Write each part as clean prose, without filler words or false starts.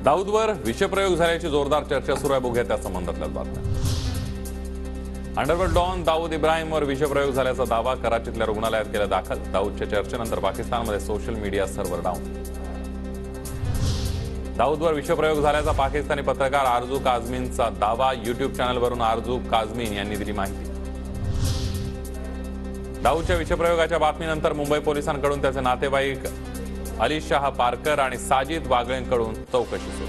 दाऊदवर विषप्रयोग झाल्याची जोरदार चर्चा सुरू आहे. बघूया त्या संबंधातल्या बातम्या. अंडरवर्ल्ड डॉन दाऊद इब्राहिमवर विषप्रयोग झाल्याचा दावा कराचीतल्या रुग्णालयात केला दाखल. दाऊदच्या चर्चेनंतर पाकिस्तानमध्ये सोशल मीडिया सर्व्हर डाऊन. दाऊदवर विषप्रयोग झाल्याचा पाकिस्तानी पत्रकार आरजू काझमींचा दावा. युट्यूब चॅनलवरून आरजू काझमीन यांनी दिली माहिती. दाऊदच्या विषप्रयोगाच्या बातमीनंतर मुंबई पोलिसांकडून त्याचे नातेवाईक अली शाह पारकर आणि साजिद वागळेंकडून चौकशी सुरू.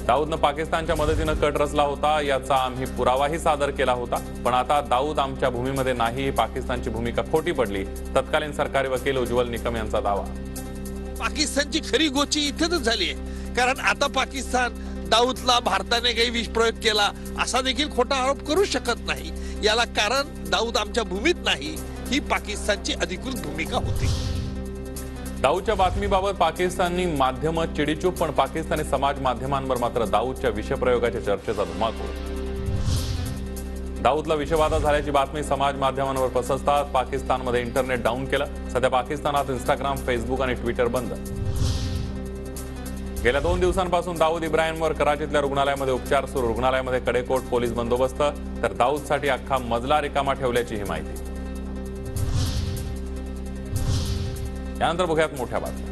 दाऊदनं पाकिस्तानच्या मदतीनं कट रचला होता याचा आम्ही पुरावाही सादर केला होता, पण आता दाऊद आमच्या भूमीमध्ये नाही. पाकिस्तानची भूमिका खोटी पडली. तत्कालीन सरकारी वकील उज्ज्वल निकम यांचा दावा. पाकिस्तानची खरी गोची इथेच झाली आहे, कारण आता पाकिस्तान दाऊदला भारताने काही विषप्रयोग केला असा देखील खोटा आरोप करू शकत नाही. याला कारण दाऊद आमच्या भूमीत नाही ही पाकिस्तानची अधिकृत भूमिका होती. दाऊदच्या बातमीबाबत पाकिस्तानी माध्यम चिडीचूप, पण पाकिस्तानी समाज माध्यमांवर मात्र दाऊदच्या विषप्रयोगाच्या चर्चेचा धुमाकूळ. दाऊदला विषबाधा झाल्याची बातमी समाज माध्यमांवर पसरतात. पाकिस्तानमध्ये इंटरनेट डाऊन केलं. सध्या पाकिस्तानात इंस्टाग्राम, फेसबुक आणि ट्विटर बंद. गेल्या 2 दिवसांपासून दाऊद इब्राहिमवर कराचीतल्या रुग्णालयामध्ये उपचार सुरू. रुग्णालयामध्ये कडेकोट पोलीस बंदोबस्त, तर दाऊदसाठी अख्खा मजला रिकामा ठेवल्याची ही माहिती. यानंतर बघूयात मोठ्या बातम्या.